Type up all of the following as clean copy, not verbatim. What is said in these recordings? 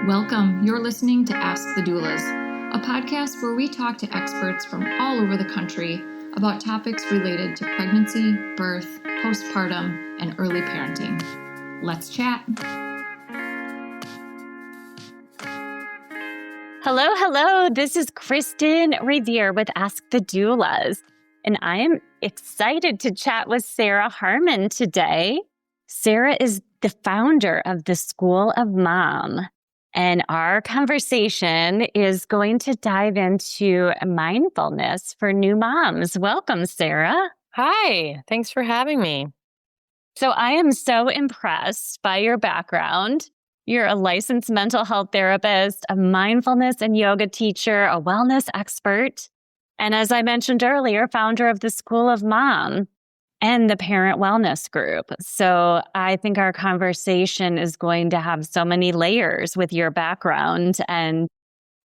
Welcome. You're listening to Ask the Doulas, a podcast where we talk to experts from all over the country about topics related to pregnancy, birth, postpartum, and early parenting. Let's chat. Hello. This is Kristin Revere with Ask the Doulas, and I am excited to chat with Sarah Harmon today. Sarah is the founder of the School of Mom, and our conversation is going to dive into mindfulness for new moms. Welcome, Sarah. Hi, thanks for having me. So I am so impressed by your background. You're a licensed mental health therapist, a mindfulness and yoga teacher, a wellness expert, and as I mentioned earlier, founder of the School of Mom and the Parent Wellness Group. So I think our conversation is going to have so many layers with your background. And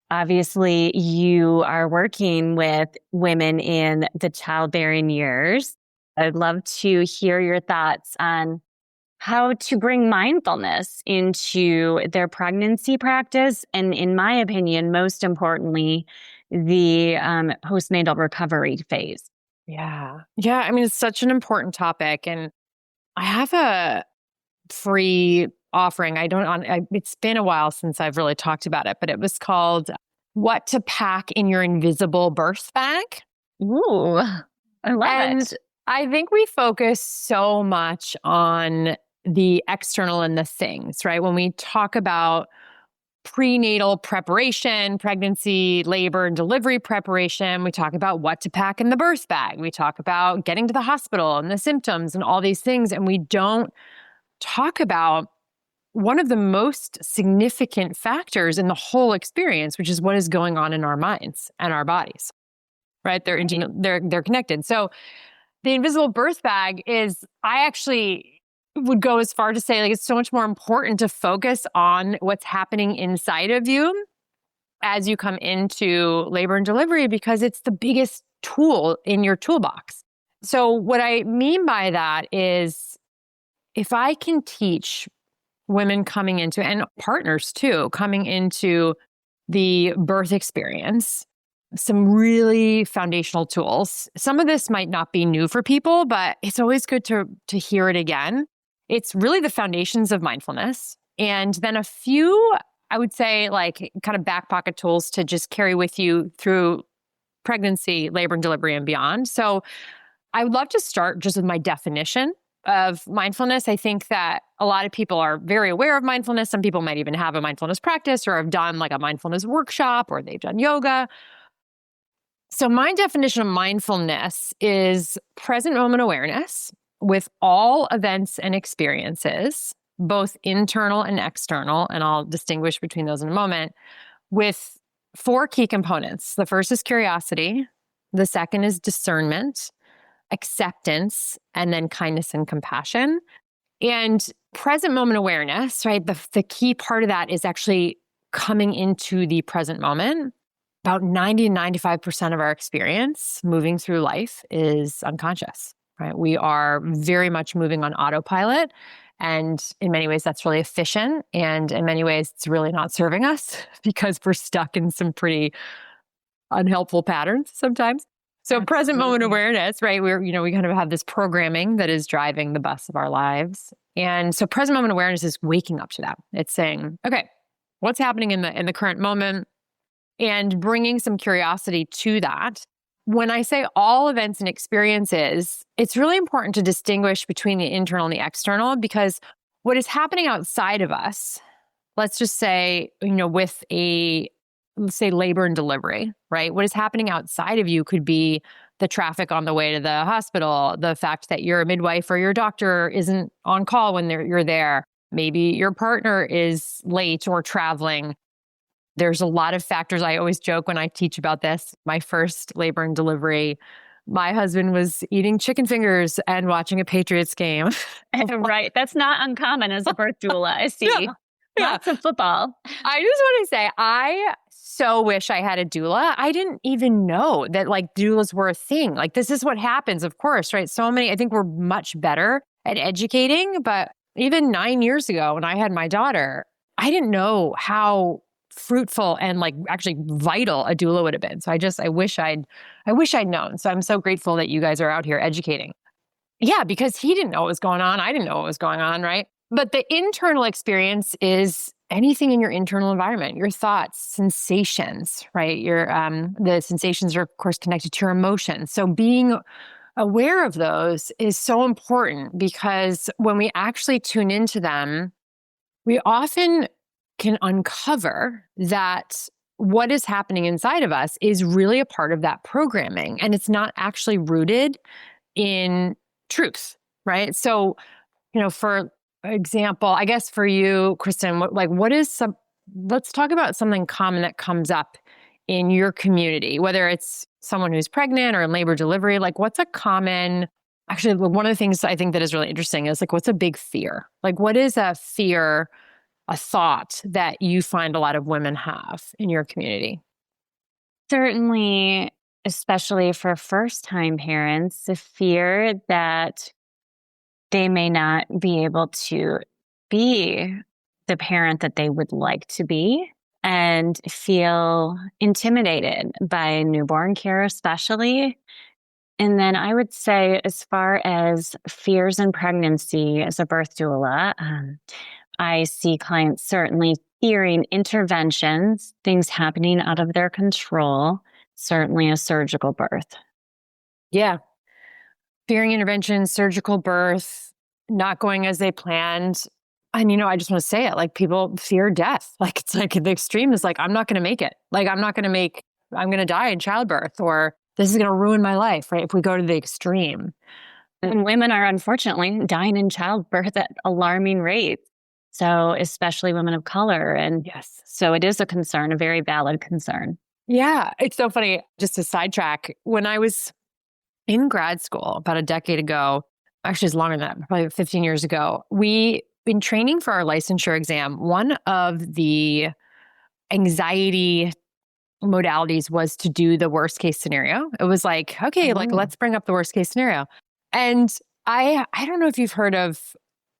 obviously, you are working with women in the childbearing years. I'd love to hear your thoughts on how to bring mindfulness into their pregnancy practice. And in my opinion, most importantly, the postnatal recovery phase. Yeah. I mean, it's such an important topic. And I have a free offering. It's been a while since I've really talked about it, but it was called What to Pack in Your Invisible Birth Bag. Ooh, I love it. I think we focus so much on the external and the things, right? When we talk about prenatal preparation, pregnancy, labor, and delivery preparation, we talk about what to pack in the birth bag. We talk about getting to the hospital and the symptoms and all these things. And we don't talk about one of the most significant factors in the whole experience, which is what is going on in our minds and our bodies, right? They're connected. So the invisible birth bag is, I actually would go as far to say, like, it's so much more important to focus on what's happening inside of you as you come into labor and delivery, because it's the biggest tool in your toolbox. So what I mean by that is, if I can teach women coming into, and partners too, coming into the birth experience, some really foundational tools. Some of this might not be new for people, but it's always good to hear it again. It's really the foundations of mindfulness. And then a few, I would say, like kind of back pocket tools to just carry with you through pregnancy, labor and delivery and beyond. So I would love to start just with my definition of mindfulness. I think that a lot of people are very aware of mindfulness. Some people might even have a mindfulness practice or have done like a mindfulness workshop, or they've done yoga. So my definition of mindfulness is present moment awareness with all events and experiences, both internal and external, and I'll distinguish between those in a moment, with 4 key components. The first is curiosity. The second is discernment, acceptance, and then kindness and compassion. And present moment awareness, right? The key part of that is actually coming into the present moment. About 90 to 95% of our experience moving through life is unconscious. Right? We are very much moving on autopilot. And in many ways, that's really efficient. And in many ways, it's really not serving us because we're stuck in some pretty unhelpful patterns sometimes. So Absolutely. Present moment awareness, right? We kind of have this programming that is driving the bus of our lives. And so present moment awareness is waking up to that. It's saying, okay, what's happening in the current moment, and bringing some curiosity to that. When I say all events and experiences, it's really important to distinguish between the internal and the external, because what is happening outside of us, let's just say, let's say labor and delivery, right? What is happening outside of you could be the traffic on the way to the hospital, the fact that your midwife or your doctor isn't on call when you're there. Maybe your partner is late or traveling. There's a lot of factors. I always joke when I teach about this. My first labor and delivery, my husband was eating chicken fingers and watching a Patriots game. Right. That's not uncommon as a birth doula. I see. Yeah. Lots of football. I just want to say, I so wish I had a doula. I didn't even know that like doulas were a thing. Like, this is what happens, of course, right? I think we're much better at educating, but even 9 years ago when I had my daughter, I didn't know how fruitful and like actually vital a doula would have been. So I wish I'd known. So I'm so grateful that you guys are out here educating. Yeah, because he didn't know what was going on. I didn't know what was going on, right? But the internal experience is anything in your internal environment, your thoughts, sensations, right? The sensations are, of course, connected to your emotions. So being aware of those is so important, because when we actually tune into them, we often can uncover that what is happening inside of us is really a part of that programming, and it's not actually rooted in truth, right? So, for example, I guess for you, Kristin, let's talk about something common that comes up in your community, whether it's someone who's pregnant or in labor delivery. Like, what's a common, actually, one of the things I think that is really interesting is like, what's a big fear? Like, what is a fear, a thought that you find a lot of women have in your community? Certainly, especially for first-time parents, the fear that they may not be able to be the parent that they would like to be, and feel intimidated by newborn care, especially. And then I would say, as far as fears in pregnancy as a birth doula, I see clients certainly fearing interventions, things happening out of their control, certainly a surgical birth. Yeah. Fearing intervention, surgical birth, not going as they planned. And, I just want to say it, like, people fear death. Like, it's like the extreme is like, I'm not going to make it. Like, I'm going to die in childbirth, or this is going to ruin my life, right? If we go to the extreme. And women are unfortunately dying in childbirth at alarming rates. So especially women of color. And yes, so it is a concern, a very valid concern. Yeah. It's so funny. Just to sidetrack, when I was in grad school about a decade ago, actually it's longer than that, probably 15 years ago, in training for our licensure exam, one of the anxiety modalities was to do the worst case scenario. It was like, okay, like, let's bring up the worst case scenario. And I don't know if you've heard of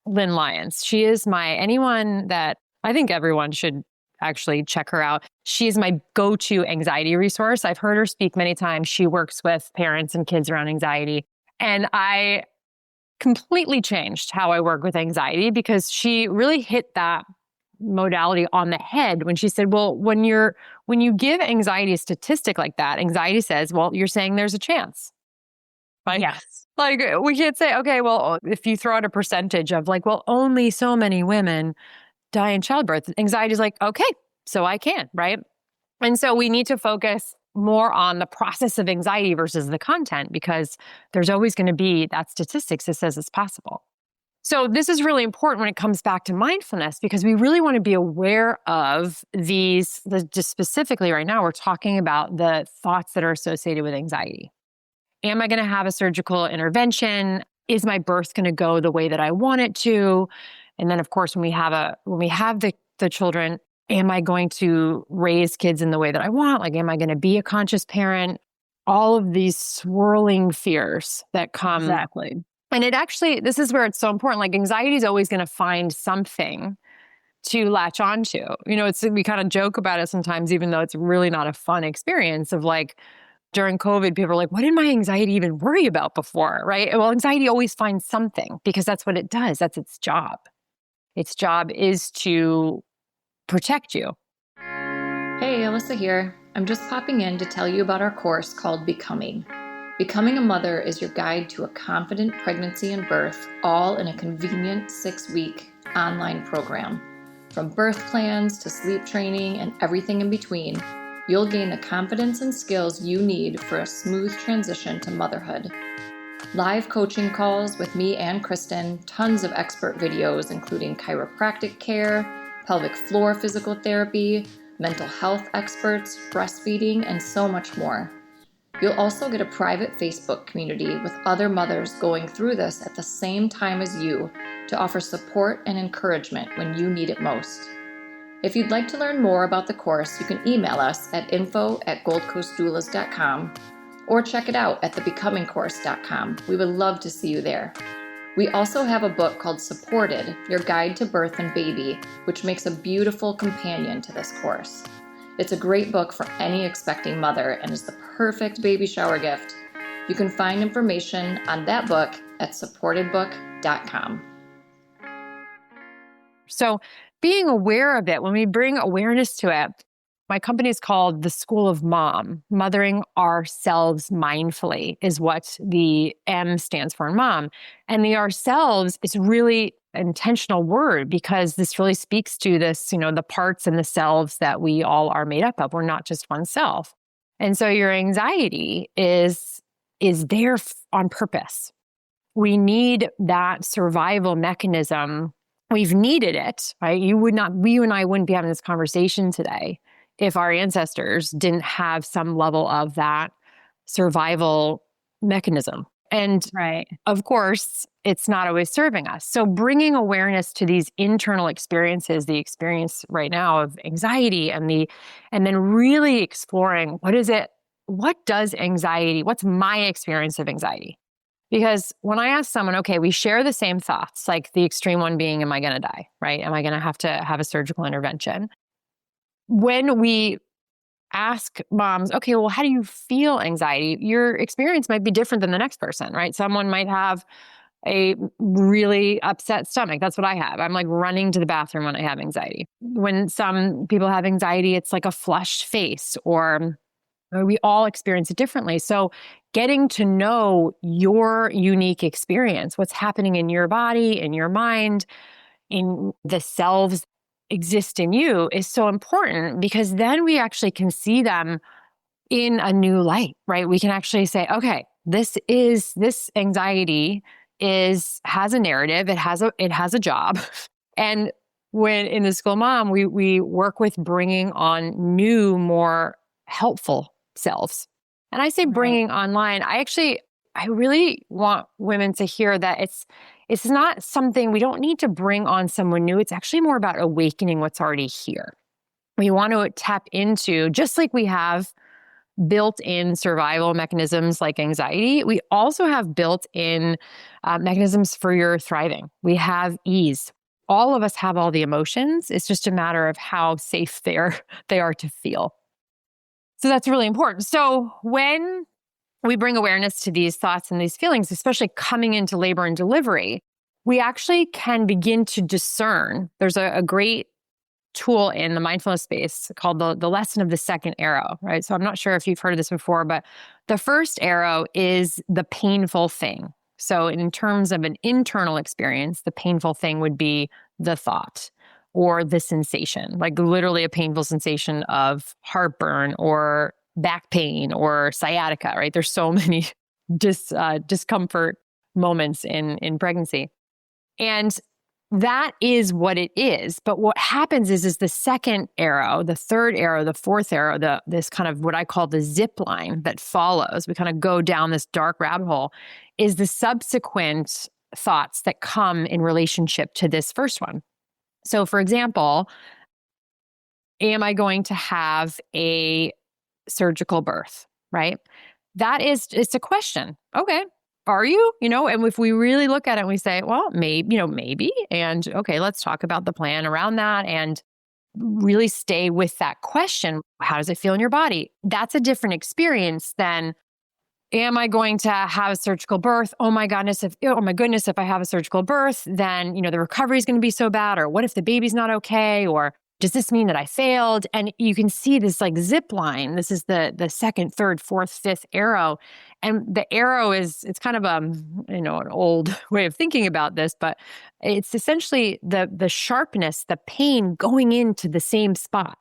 Lynn Lyons. She is anyone that I think everyone should actually check her out. She is my go-to anxiety resource. I've heard her speak many times. She works with parents and kids around anxiety. And I completely changed how I work with anxiety, because she really hit that modality on the head when she said, well, when you give anxiety a statistic like that, anxiety says, well, you're saying there's a chance. Right? Yes. Like, we can't say, okay, well, if you throw out a percentage of like, well, only so many women die in childbirth, anxiety is like, okay, so I can, right? And so we need to focus more on the process of anxiety versus the content, because there's always going to be that statistics that says it's possible. So this is really important when it comes back to mindfulness, because we really want to be aware of just specifically right now, we're talking about the thoughts that are associated with anxiety. Am I going to have a surgical intervention? Is my birth going to go the way that I want it to? And then, of course, when we have the children, am I going to raise kids in the way that I want? Like, am I going to be a conscious parent? All of these swirling fears that come. Exactly. And this is where it's so important. Like, anxiety is always going to find something to latch onto. We kind of joke about it sometimes, even though it's really not a fun experience of like, during COVID, people are like, what did my anxiety even worry about before, right? Well, anxiety always finds something, because that's what it does. That's its job. Its job is to protect you. Hey, Alyssa here. I'm just popping in to tell you about our course called Becoming. Becoming a Mother is your guide to a confident pregnancy and birth, all in a convenient 6-week online program. From birth plans to sleep training and everything in between, you'll gain the confidence and skills you need for a smooth transition to motherhood. Live coaching calls with me and Kristin, tons of expert videos including chiropractic care, pelvic floor physical therapy, mental health experts, breastfeeding, and so much more. You'll also get a private Facebook community with other mothers going through this at the same time as you to offer support and encouragement when you need it most. If you'd like to learn more about the course, you can email us at info@goldcoastdoulas.com or check it out at thebecomingcourse.com. We would love to see you there. We also have a book called Supported, Your Guide to Birth and Baby, which makes a beautiful companion to this course. It's a great book for any expecting mother and is the perfect baby shower gift. You can find information on that book at supportedbook.com. So being aware of it, when we bring awareness to it, my company is called the School of Mom. Mothering ourselves mindfully is what the M stands for in mom. And the ourselves is really an intentional word because this really speaks to this, the parts and the selves that we all are made up of. We're not just one self. And so your anxiety is there on purpose. We need that survival mechanism. We've needed it, right? You and I wouldn't be having this conversation today if our ancestors didn't have some level of that survival mechanism. And right. Of course, it's not always serving us. So bringing awareness to these internal experiences, the experience right now of anxiety and then really exploring what does anxiety, what's my experience of anxiety? Because when I ask someone, okay, we share the same thoughts, like the extreme one being, am I going to die, right? Am I going to have a surgical intervention? When we ask moms, okay, well, how do you feel anxiety? Your experience might be different than the next person, right? Someone might have a really upset stomach. That's what I have. I'm like running to the bathroom when I have anxiety. When some people have anxiety, it's like a flushed face, or we all experience it differently. So getting to know your unique experience, what's happening in your body, in your mind, in the selves exist in you is so important, because then we actually can see them in a new light, right? We can actually say, okay, this anxiety has a narrative, it has a job. And when in the School of Mom, we work with bringing on new, more helpful selves. And I say bringing online, I really want women to hear that it's not something, we don't need to bring on someone new. It's actually more about awakening what's already here. We want to tap into, just like we have built-in survival mechanisms like anxiety, we also have built-in mechanisms for your thriving. We have ease. All of us have all the emotions. It's just a matter of how safe they are to feel. So that's really important. So when we bring awareness to these thoughts and these feelings, especially coming into labor and delivery, we actually can begin to discern. There's a great tool in the mindfulness space called the lesson of the second arrow, right? So I'm not sure if you've heard of this before, but the first arrow is the painful thing. So in terms of an internal experience, the painful thing would be the thought or the sensation, like literally a painful sensation of heartburn or back pain or sciatica, right? There's so many discomfort moments in pregnancy. And that is what it is. But what happens is the second arrow, the third arrow, the fourth arrow, this kind of what I call the zip line that follows, we kind of go down this dark rabbit hole, is the subsequent thoughts that come in relationship to this first one. So for example, am I going to have a surgical birth, right? It's a question. Okay. Are you? And if we really look at it and we say, well, maybe. And okay, let's talk about the plan around that and really stay with that question. How does it feel in your body? That's a different experience than, am I going to have a surgical birth? Oh my goodness, if I have a surgical birth, then, the recovery is going to be so bad. Or what if the baby's not okay? Or does this mean that I failed? And you can see this like zip line. This is the second, third, fourth, fifth arrow. And the arrow it's kind of an old way of thinking about this, but it's essentially the sharpness, the pain going into the same spot,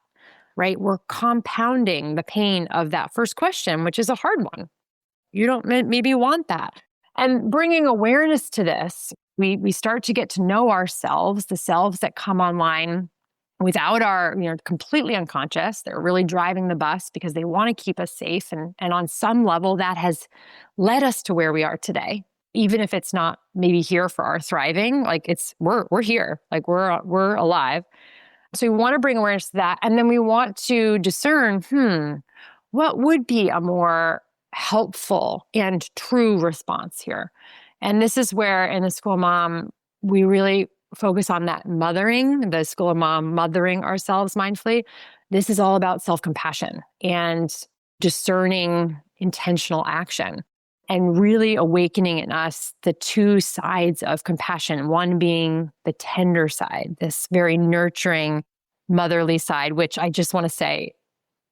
right? We're compounding the pain of that first question, which is a hard one. You don't maybe want that. And bringing awareness to this, we start to get to know ourselves, the selves that come online without our, completely unconscious. They're really driving the bus because they want to keep us safe. And on some level, that has led us to where we are today. Even if it's not maybe here for our thriving, like we're here, like we're alive. So we want to bring awareness to that. And then we want to discern, what would be a more helpful and true response here? And this is where in the School of Mom, we really focus on that mothering, the School of Mom, mothering ourselves mindfully. This is all about self-compassion and discerning intentional action and really awakening in us the two sides of compassion, one being the tender side, this very nurturing, motherly side, which I just want to say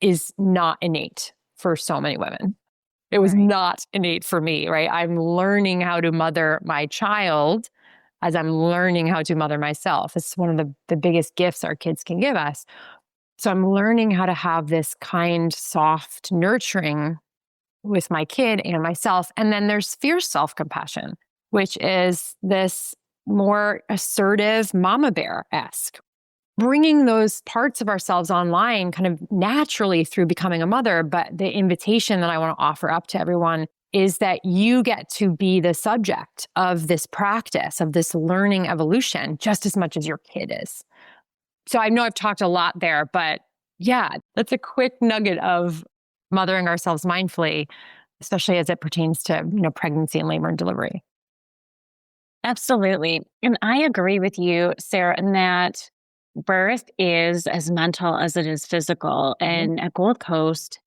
is not innate for so many women. It was not innate for me, right? I'm learning how to mother my child as I'm learning how to mother myself. It's one of the biggest gifts our kids can give us. So I'm learning how to have this kind, soft nurturing with my kid and myself. And then there's fierce self-compassion, which is this more assertive mama bear-esque, bringing those parts of ourselves online kind of naturally through becoming a mother. But the invitation that I want to offer up to everyone is that you get to be the subject of this practice, of this learning evolution, just as much as your kid is. So I know I've talked a lot there, but yeah, that's a quick nugget of mothering ourselves mindfully, especially as it pertains to, pregnancy and labor and delivery. Absolutely. And I agree with you, Sarah, in that birth is as mental as it is physical. And at Gold Coast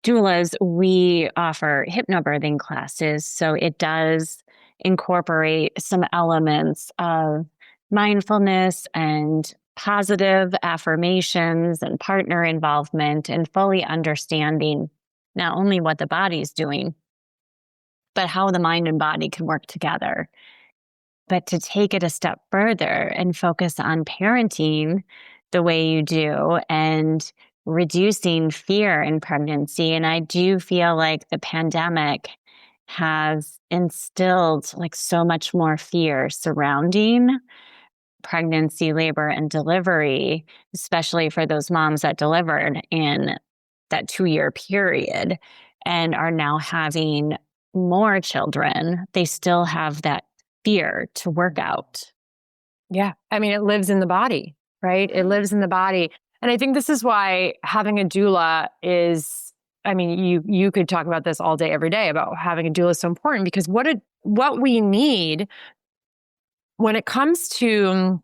doulas, we offer hypnobirthing classes. So it does incorporate some elements of mindfulness and positive affirmations and partner involvement and fully understanding not only what the body's doing, but how the mind and body can work together. But to take it a step further and focus on parenting the way you do and reducing fear in pregnancy. And I do feel like the pandemic has instilled like so much more fear surrounding pregnancy, labor, and delivery, especially for those moms that delivered in that 2-year period and are now having more children. They still have that fear to work out. Yeah. I mean, it lives in the body, right? It lives in the body. And I think this is why having a doula is, I mean, you could talk about this all day, every day about having a doula is so important, because what we need when it comes to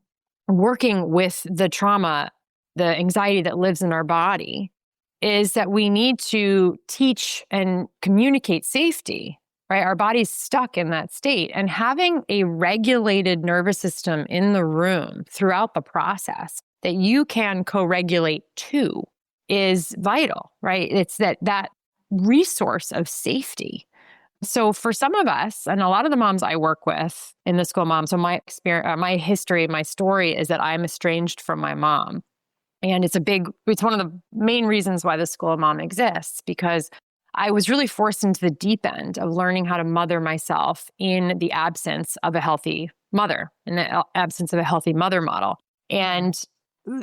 working with the trauma, the anxiety that lives in our body, is that we need to teach and communicate safety, right? Our body's stuck in that state. And having a regulated nervous system in the room throughout the process that you can co-regulate to is vital, right? It's that resource of safety. So for some of us, and a lot of the moms I work with in the School of Mom, so my experience, my history, my story is that I'm estranged from my mom. And it's one of the main reasons why the School of Mom exists, because I was really forced into the deep end of learning how to mother myself in the absence of a healthy mother, in the absence of a healthy mother model. And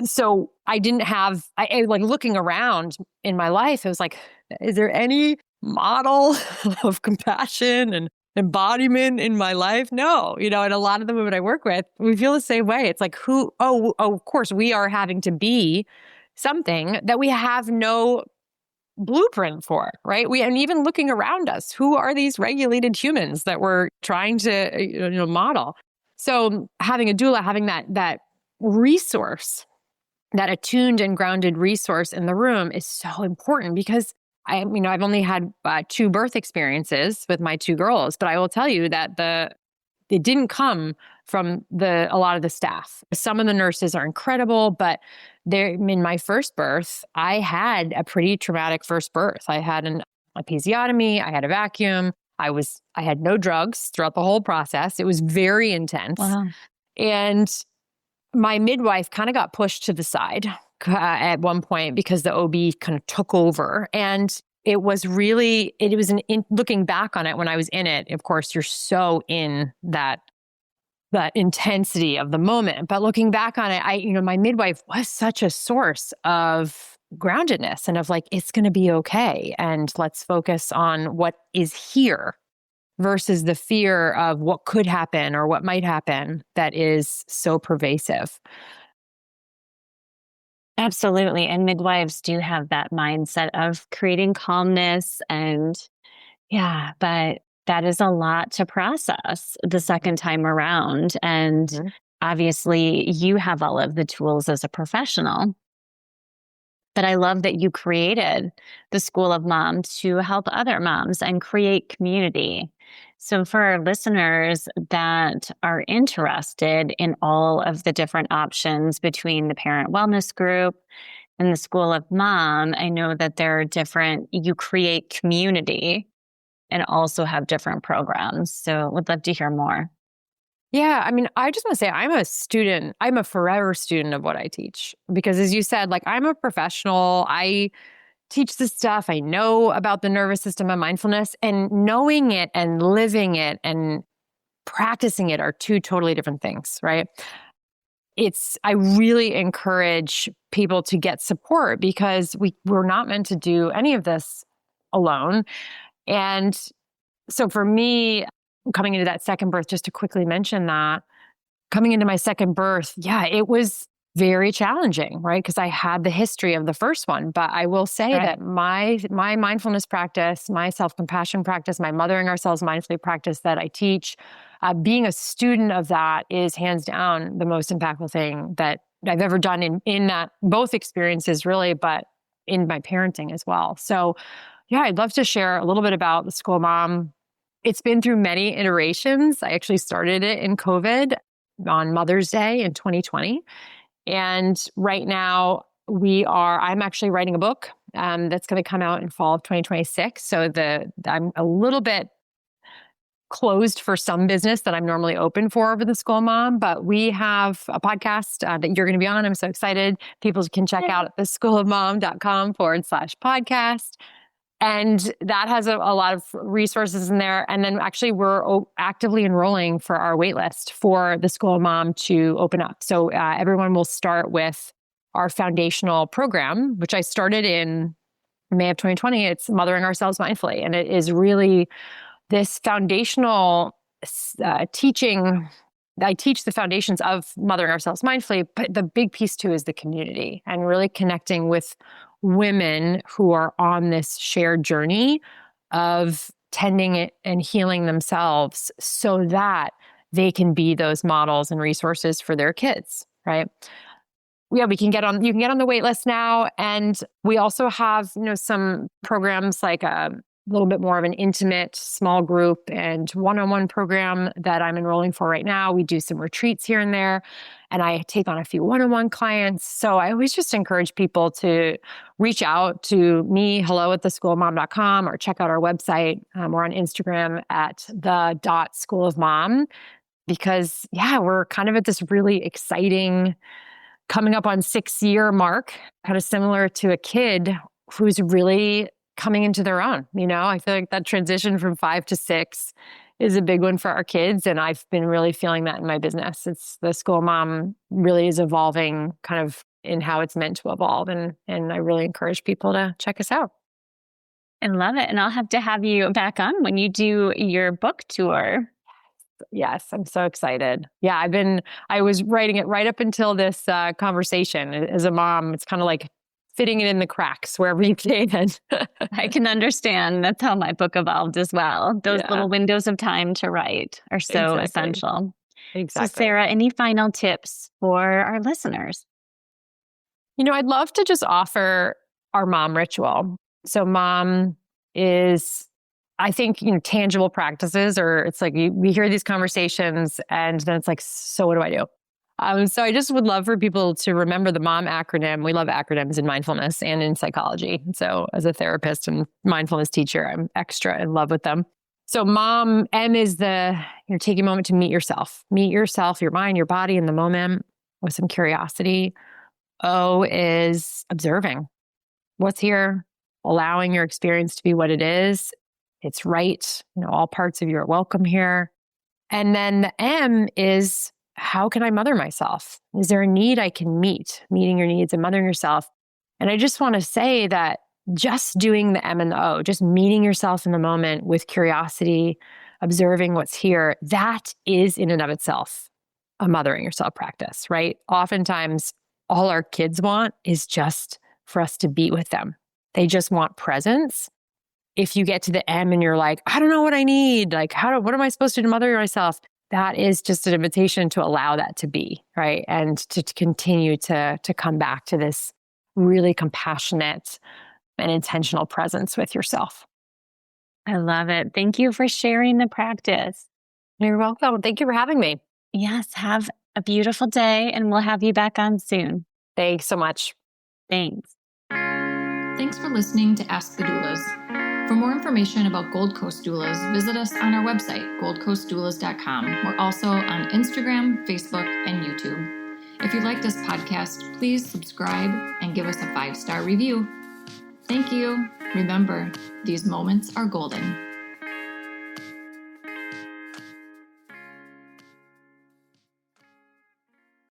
so I didn't have, I like looking around in my life, it was like, is there any model of compassion and embodiment in my life? No, and a lot of the women I work with, we feel the same way. It's like, of course, we are having to be something that we have no blueprint for, right? And even looking around us, who are these regulated humans that we're trying to, model? So having a doula, having that resource, that attuned and grounded resource in the room is so important, because I've only had 2 birth experiences with my 2 girls, but I will tell you that it didn't come from a lot of the staff. Some of the nurses are incredible, but in my first birth, I had a pretty traumatic first birth. I had an episiotomy, I had a vacuum, I had no drugs throughout the whole process. It was very intense. Wow. And my midwife kind of got pushed to the side at one point because the OB kind of took over. And it was looking back on it when I was in it, of course, you're so in that intensity of the moment. But looking back on it, my midwife was such a source of groundedness and of like, it's going to be okay. And let's focus on what is here versus the fear of what could happen or what might happen that is so pervasive. Absolutely. And midwives do have that mindset of creating calmness but that is a lot to process the second time around. And obviously, you have all of the tools as a professional. But I love that you created the School of Mom to help other moms and create community. So for our listeners that are interested in all of the different options between the Parent Wellness Group and the School of Mom, I know that there are you create community and also have different programs. So would love to hear more. Yeah, I mean, I just want to say I'm a student. I'm a forever student of what I teach because as you said, like I'm a professional. I teach this stuff. I know about the nervous system and mindfulness, and knowing it and living it and practicing it are two totally different things, right? I really encourage people to get support because we're not meant to do any of this alone. And so for me, coming into that second birth, just to quickly mention that, coming into my second birth, yeah, it was very challenging, right? Because I had the history of the first one. But I will say that my mindfulness practice, my self-compassion practice, my mothering ourselves mindfully practice that I teach, being a student of that is hands down the most impactful thing that I've ever done in that both experiences really, but in my parenting as well. So yeah, I'd love to share a little bit about the School of Mom. It's been through many iterations. I actually started it in COVID on Mother's Day in 2020. And right now I'm actually writing a book that's going to come out in fall of 2026. So I'm a little bit closed for some business that I'm normally open for over the School of Mom, but we have a podcast that you're going to be on. I'm so excited. People can check out at theschoolofmom.com/podcast. And that has a lot of resources in there. And then actually we're actively enrolling for our waitlist for the School of Mom to open up. So everyone will start with our foundational program, which I started in May of 2020. It's Mothering Ourselves Mindfully. And it is really this foundational teaching. I teach the foundations of Mothering Ourselves Mindfully, but the big piece too is the community and really connecting with women who are on this shared journey of tending it and healing themselves so that they can be those models and resources for their kids, right? Yeah, you can get on the wait list now. And we also have, some programs like a little bit more of an intimate small group and one-on-one program that I'm enrolling for right now. We do some retreats here and there, and I take on a few one-on-one clients. So I always just encourage people to reach out to me, hello@theschoolofmom.com, or check out our website. We're on Instagram at the.schoolofmom because, yeah, we're kind of at this really exciting, coming up on 6-year mark, kind of similar to a kid who's really coming into their own. I feel like that transition from 5 to 6 is a big one for our kids. And I've been really feeling that in my business. It's the School of Mom really is evolving kind of in how it's meant to evolve. And I really encourage people to check us out. I love it. And I'll have to have you back on when you do your book tour. Yes, I'm so excited. Yeah, I was writing it right up until this conversation. As a mom, it's kind of like fitting it in the cracks wherever you can. I can understand. That's how my book evolved as well. Those little windows of time to write are so essential. Exactly. So Sarah, any final tips for our listeners? I'd love to just offer our mom ritual. So mom is, I think, tangible practices, or it's like we hear these conversations and then it's like, so what do I do? So I just would love for people to remember the MOM acronym. We love acronyms in mindfulness and in psychology. So as a therapist and mindfulness teacher, I'm extra in love with them. So MOM, M is taking a moment to meet yourself, your mind, your body in the moment with some curiosity. O is observing what's here, allowing your experience to be what it is. It's right. All parts of you are welcome here. And then the M is, how can I mother myself? Is there a need I can meet? Meeting your needs and mothering yourself. And I just want to say that just doing the M and the O, just meeting yourself in the moment with curiosity, observing what's here, that is in and of itself a mothering yourself practice, right? Oftentimes, all our kids want is just for us to be with them. They just want presence. if you get to the end and you're like, I don't know what I need, like, what am I supposed to do to mother myself? That is just an invitation to allow that to be, right? And to continue to come back to this really compassionate and intentional presence with yourself. I love it. Thank you for sharing the practice. You're welcome. Thank you for having me. Yes, have a beautiful day, and we'll have you back on soon. Thanks so much. Thanks. Thanks for listening to Ask the Doulas. For more information about Gold Coast Doulas, visit us on our website, goldcoastdoulas.com. We're also on Instagram, Facebook, and YouTube. If you like this podcast, please subscribe and give us a 5-star review. Thank you. Remember, these moments are golden.